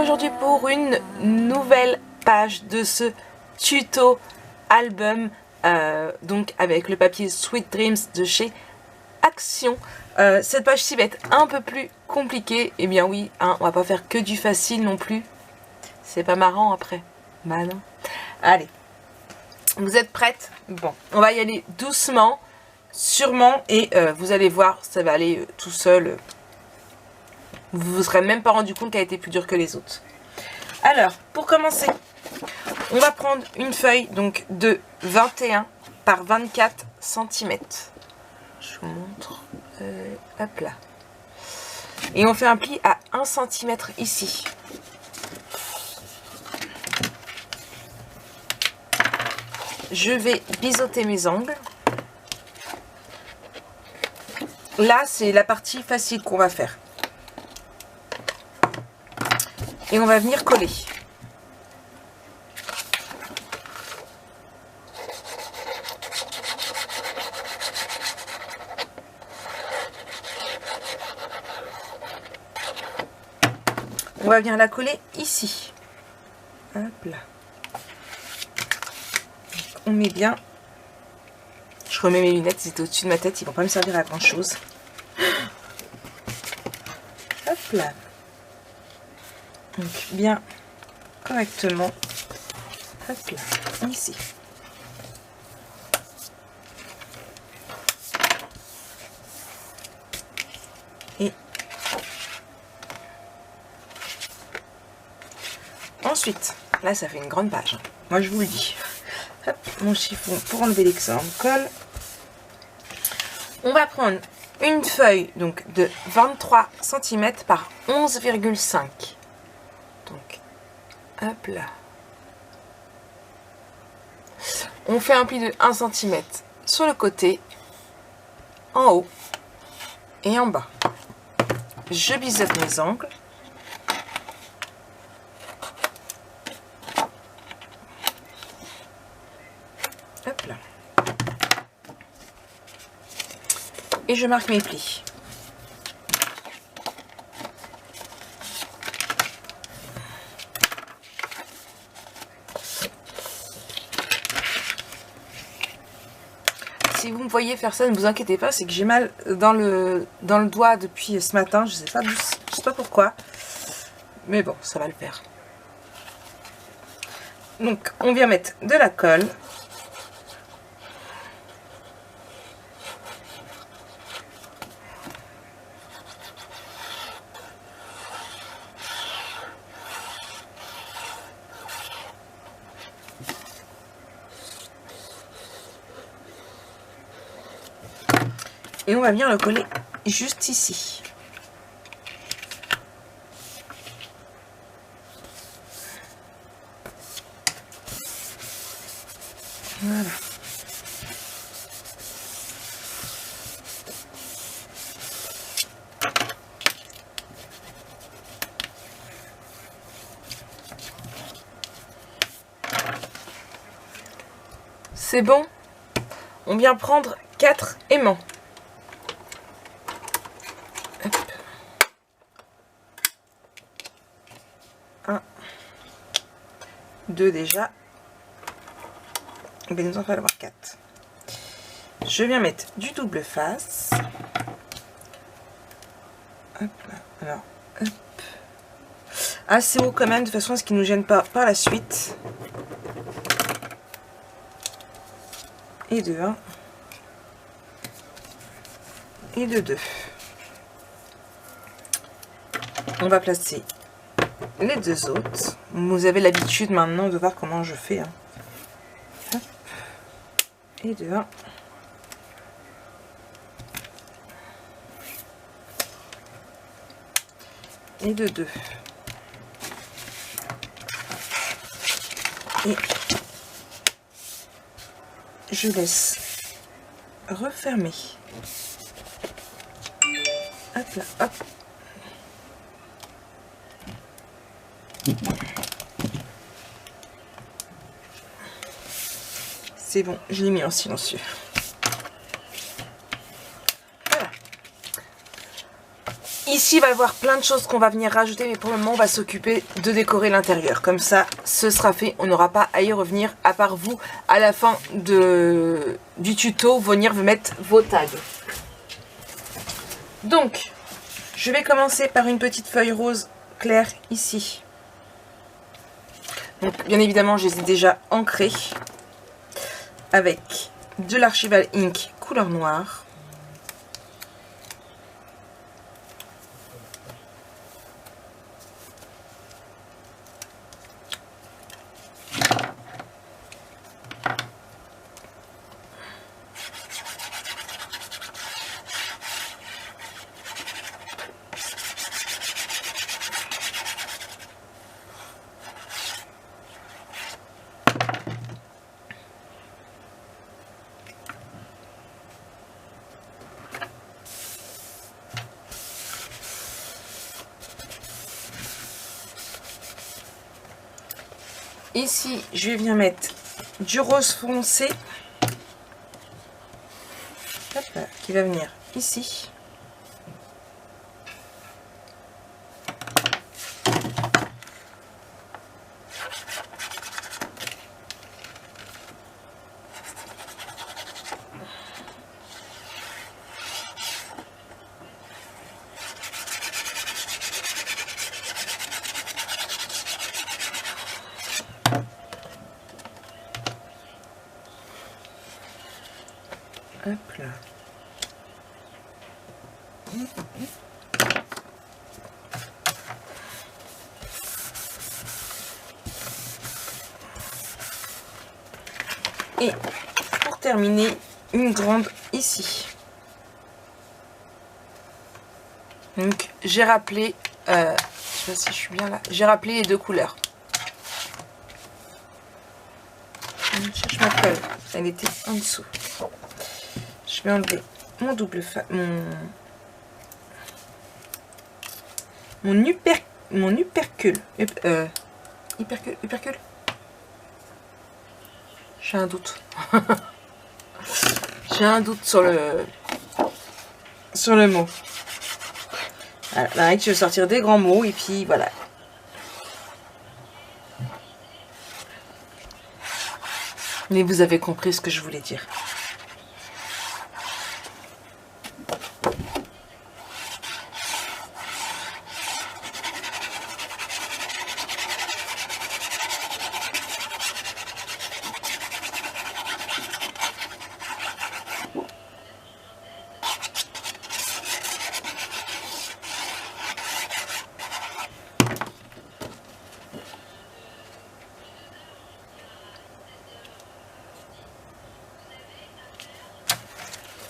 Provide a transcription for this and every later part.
aujourd'hui pour une nouvelle page de ce tuto album, donc avec le papier Sweet Dreams de chez Action. Cette page-ci va être un peu plus compliquée. Eh bien oui, hein, on va pas faire que du facile non plus. C'est pas marrant après. Bah non. Allez, vous êtes prêtes? Bon, on va y aller doucement, sûrement, et vous allez voir, ça va aller tout seul. Vous vous serez même pas rendu compte qu'elle a été plus dure que les autres. Alors, pour commencer, on va prendre une feuille donc de 21 par 24 cm. Je vous montre. Hop là. Et on fait un pli à 1 cm ici. Je vais biseauter mes angles. Là, c'est la partie facile qu'on va faire. Et on va venir coller. On va venir la coller ici. Hop là. On met bien. Je remets mes lunettes, c'était au-dessus de ma tête, ils vont pas me servir à grand chose. Hop là. Donc bien correctement. Hop là, ici. Et ensuite, là ça fait une grande page. Moi je vous le dis. Hop, mon chiffon pour enlever l'exemple colle. On va prendre une feuille donc de 23 cm par 11,5. Donc, hop là. On fait un pli de 1 cm sur le côté, en haut et en bas. Je biseaute mes angles. Hop là. Et je marque mes plis. Si vous me voyez faire ça, ne vous inquiétez pas, c'est que j'ai mal dans le doigt depuis ce matin. Je sais pas pourquoi. Mais bon, ça va le faire. Donc, on vient mettre de la colle. Et on va venir le coller juste ici. Voilà. C'est bon. On vient prendre 4 aimants. 1, 2 déjà. Il nous en falloir 4. Je viens mettre du double face. Hop là. Alors, hop. Assez haut quand même, de façon à ce qu'il ne nous gêne pas par la suite. Et de 1. Et de 2. On va placer les deux autres. Vous avez l'habitude maintenant de voir comment je fais. Hein. Hop. Et de 1. Et de 2. Et je laisse refermer. Hop là, hop. C'est bon, je l'ai mis en silencieux. Voilà. Ici, il va y avoir plein de choses qu'on va venir rajouter, mais pour le moment, on va s'occuper de décorer l'intérieur. Comme ça, ce sera fait. On n'aura pas à y revenir, à part vous, à la fin du tuto, venir vous mettre vos tags. Donc, je vais commencer par une petite feuille rose claire ici. Donc, bien évidemment, je les ai déjà ancrées avec de l'Archival Ink couleur noire. Ici, je vais venir mettre du rose foncé. Hop là, qui va venir ici. Hop là. Et pour terminer, une grande ici. Donc j'ai rappelé, je sais pas si je suis bien là, j'ai rappelé les deux couleurs. Je cherche ma colle, elle était en dessous. Je vais enlever mon double mon hypercule. Hypercule. J'ai un doute. J'ai un doute sur le mot. Voilà, là, je vais sortir des grands mots et puis voilà. Mais vous avez compris ce que je voulais dire.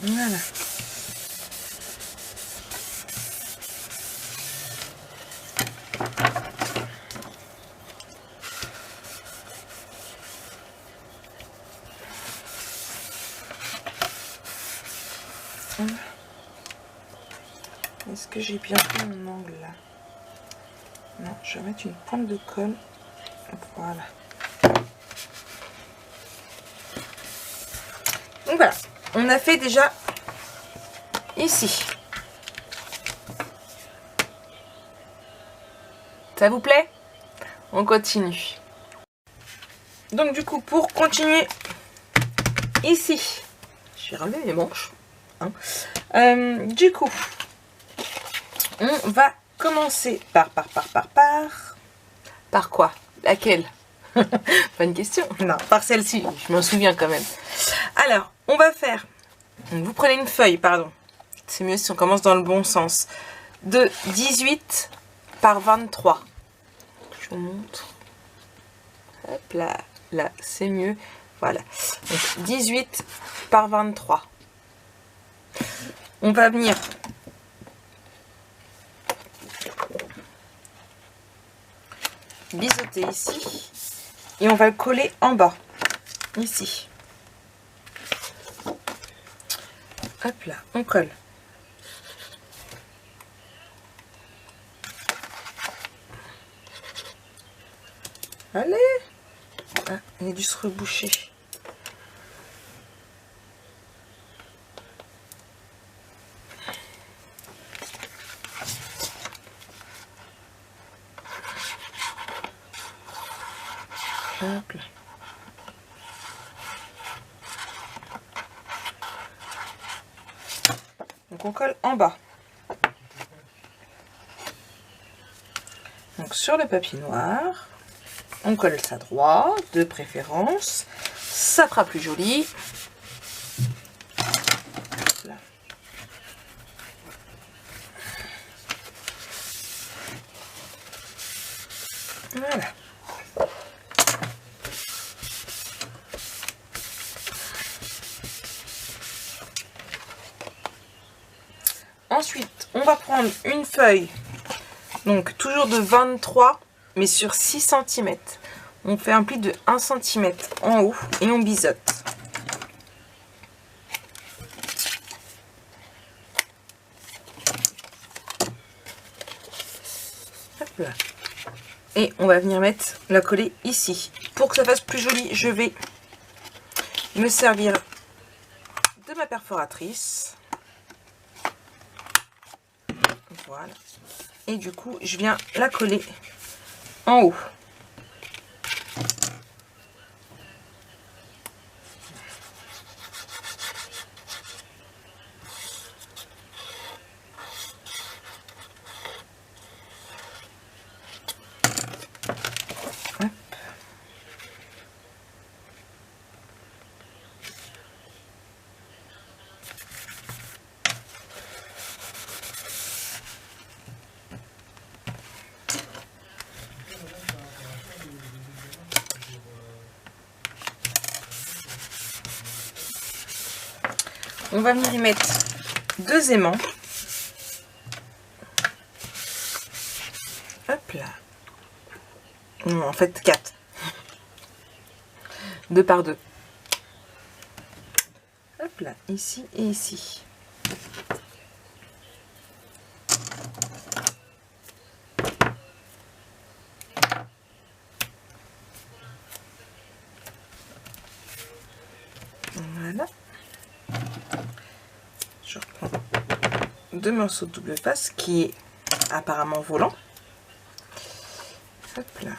Voilà. Est-ce que j'ai bien pris mon angle là? Non, je vais mettre une pointe de colle. Voilà. Donc voilà, on a fait déjà ici. Ça vous plaît? On continue. Donc du coup, pour continuer ici, je vais relever mes manches. Hein. Du coup, on va commencer par quoi? Laquelle? Bonne question. Non, par celle-ci, je m'en souviens quand même. Alors, on va faire, vous prenez une feuille, pardon, c'est mieux si on commence dans le bon sens, de 18 par 23. Je vous montre. Hop là, là, c'est mieux. Voilà. Donc, 18 par 23. On va venir biseauter ici et on va le coller en bas, ici. Hop là, on colle. Allez! Ah, il a dû se reboucher. Hop là. Donc on colle en bas. Donc sur le papier noir, on colle ça droit, de préférence. Ça fera plus joli. Là. Voilà. Ensuite, on va prendre une feuille, donc toujours de 23, mais sur 6 cm. On fait un pli de 1 cm en haut et on biseaute. Hop là. Et on va venir mettre la coller ici. Pour que ça fasse plus joli, je vais me servir de ma perforatrice. Voilà. Et du coup, je viens la coller en haut. Hop. On va venir y mettre 2 aimants. Hop là. Non, en fait 4. 2 par 2. Hop là, ici et ici. Voilà. Je reprends 2 morceaux de double face qui est apparemment volant. Hop là.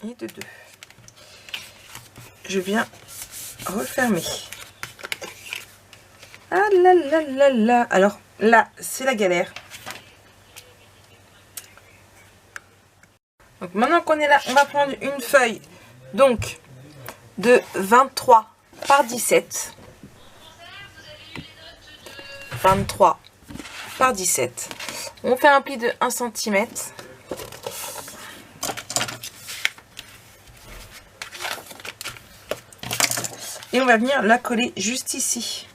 Et de 2. Je viens refermer. Ah là là là là. Alors là, c'est la galère. Donc maintenant qu'on est là, on va prendre une feuille donc de 23 par 17. 23 par 17. On fait un pli de 1 cm. Et on va venir la coller juste ici.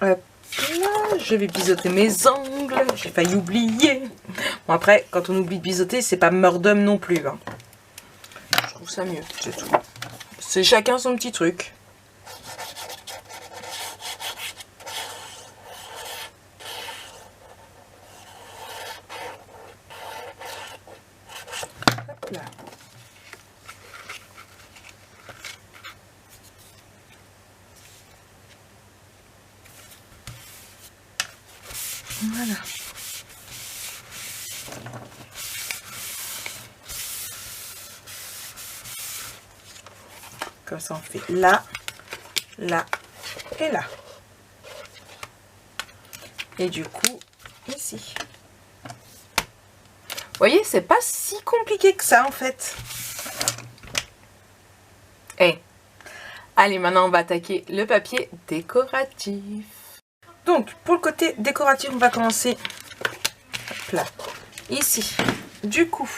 Hop là, je vais biseauter mes angles. J'ai failli oublier. Bon après, quand on oublie de biseauter, c'est pas mort d'homme non plus. Hein. Je trouve ça mieux, c'est tout. C'est chacun son petit truc. Hop là. Voilà. Comme ça, on fait là, là et là. Et du coup, ici. Vous voyez, c'est pas si compliqué que ça, en fait. Et allez, maintenant, on va attaquer le papier décoratif. Donc, pour le côté décoratif, on va commencer hop là, ici. Du coup,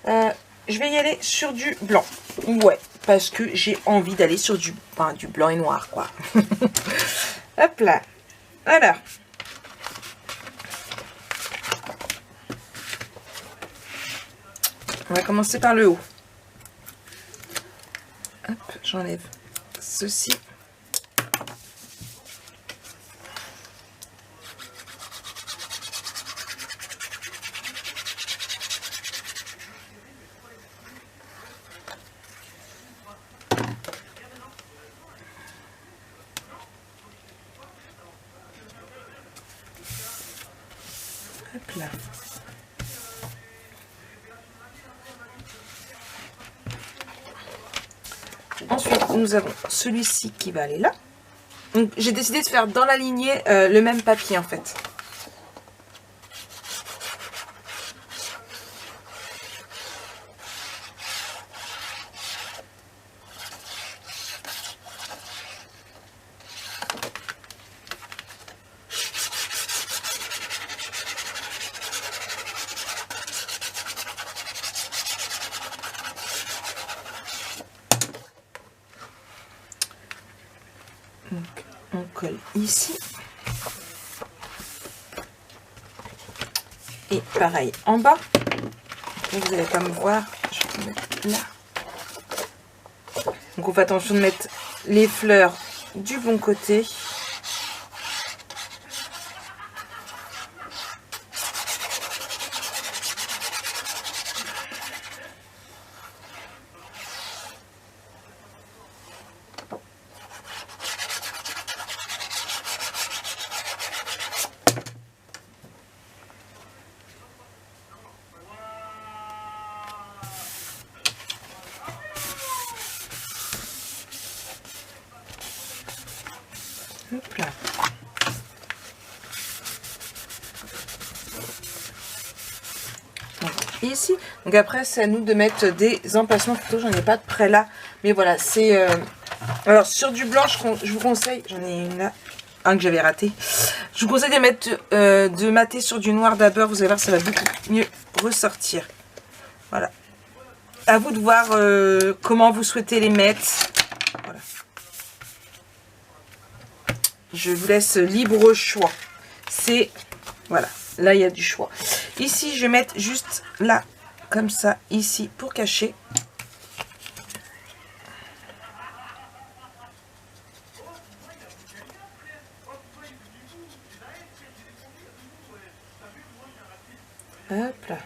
je vais y aller sur du blanc. Ouais, parce que j'ai envie d'aller sur du blanc et noir, quoi. Hop là. Alors. On va commencer par le haut. Hop, j'enlève ceci. là. Ensuite, nous avons celui-ci qui va aller là. Donc, j'ai décidé de faire dans la lignée le même papier en fait. Donc, on colle ici. Et pareil en bas. Donc, vous n'allez pas me voir. Je vais le mettre là. Donc on fait attention de mettre les fleurs du bon côté. Hop là. Donc, ici, donc après c'est à nous de mettre des emplacements photos. J'en ai pas de près là, mais voilà, c'est alors sur du blanc, je vous conseille, j'en ai une là, un que j'avais raté. Je vous conseille de mettre de mater sur du noir d'abord. Vous allez voir, ça va beaucoup mieux ressortir. Voilà. À vous de voir comment vous souhaitez les mettre. Voilà. Je vous laisse libre choix. C'est... Voilà. Là, il y a du choix. Ici, je vais mettre juste là, comme ça, ici, pour cacher. Hop là.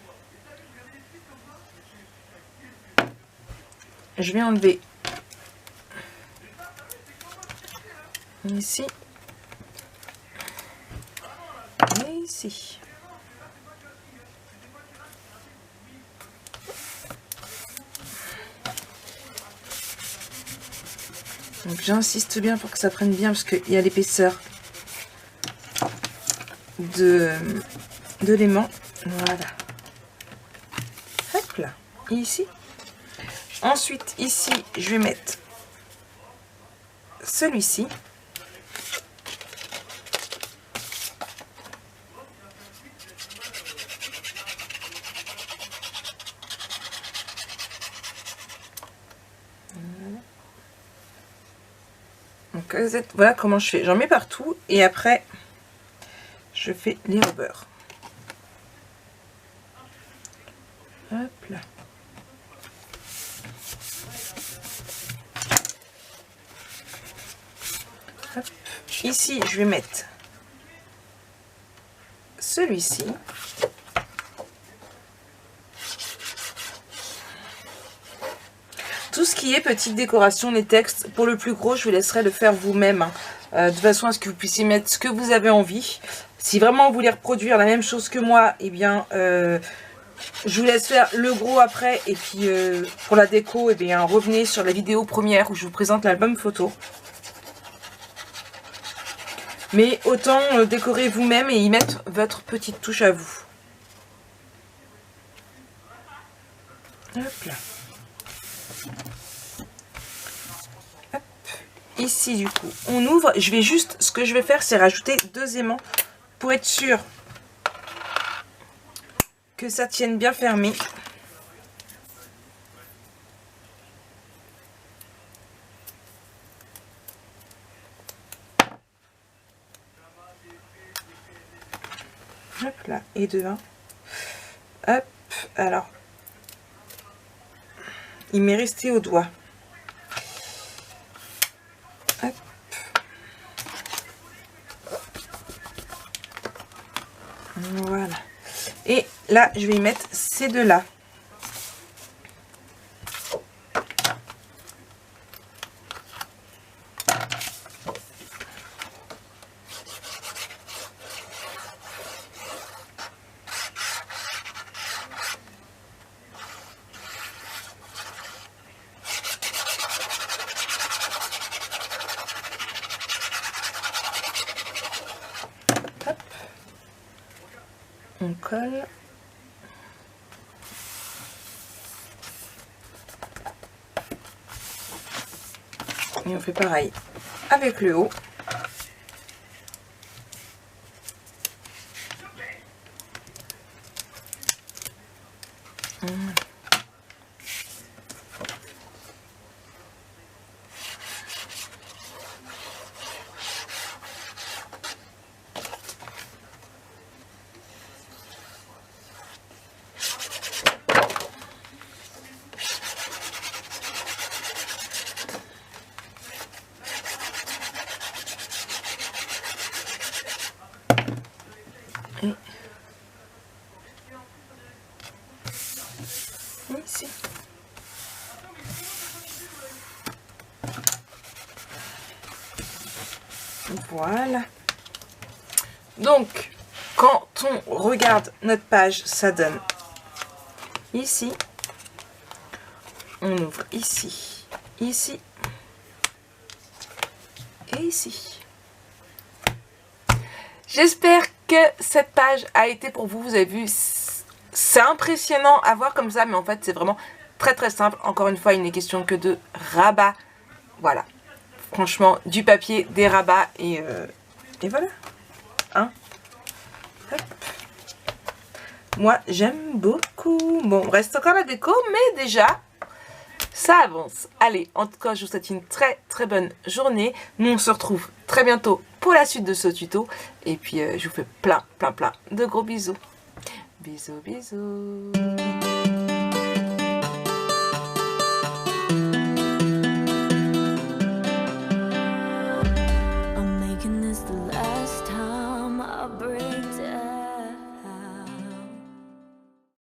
Je vais enlever ici et ici. Donc j'insiste bien pour que ça prenne bien parce qu'il y a l'épaisseur de l'aimant. Voilà. Hop là. Et ici. Ensuite, ici, je vais mettre celui-ci. Donc, voilà comment je fais. J'en mets partout et après, je fais les rubbers. Hop là. Hop. Ici, je vais mettre celui-ci. Tout ce qui est petite décoration, les textes, pour le plus gros, je vous laisserai le faire vous-même. De façon à ce que vous puissiez mettre ce que vous avez envie. Si vraiment vous voulez reproduire la même chose que moi, eh bien, je vous laisse faire le gros après. Et puis, pour la déco, eh bien, revenez sur la vidéo première où je vous présente l'album photo. Mais autant décorer vous-même et y mettre votre petite touche à vous. Hop là. Hop. Ici, du coup, on ouvre. Je vais juste, ce que je vais faire, c'est rajouter 2 aimants pour être sûr que ça tienne bien fermé. Hop là, et 2, 1. Hop, alors, il m'est resté au doigt. Hop. Voilà. Et là, je vais y mettre ces 2-là. on colle. Et on fait pareil avec le haut. Et ici. Voilà. Donc, quand on regarde notre page, ça donne ici. On ouvre ici, ici et ici. J'espère que cette page a été pour vous. Vous avez vu, c'est impressionnant à voir comme ça, mais en fait, c'est vraiment très très simple. Encore une fois, il n'est question que de rabat. Voilà. Franchement, du papier, des rabats et voilà. Hein? Hop. Moi, j'aime beaucoup. Bon, reste encore la déco, mais déjà, ça avance. Allez, en tout cas, je vous souhaite une très très bonne journée. Nous, on se retrouve très bientôt pour la suite de ce tuto. Et puis, je vous fais plein de gros bisous. Bisous, bisous.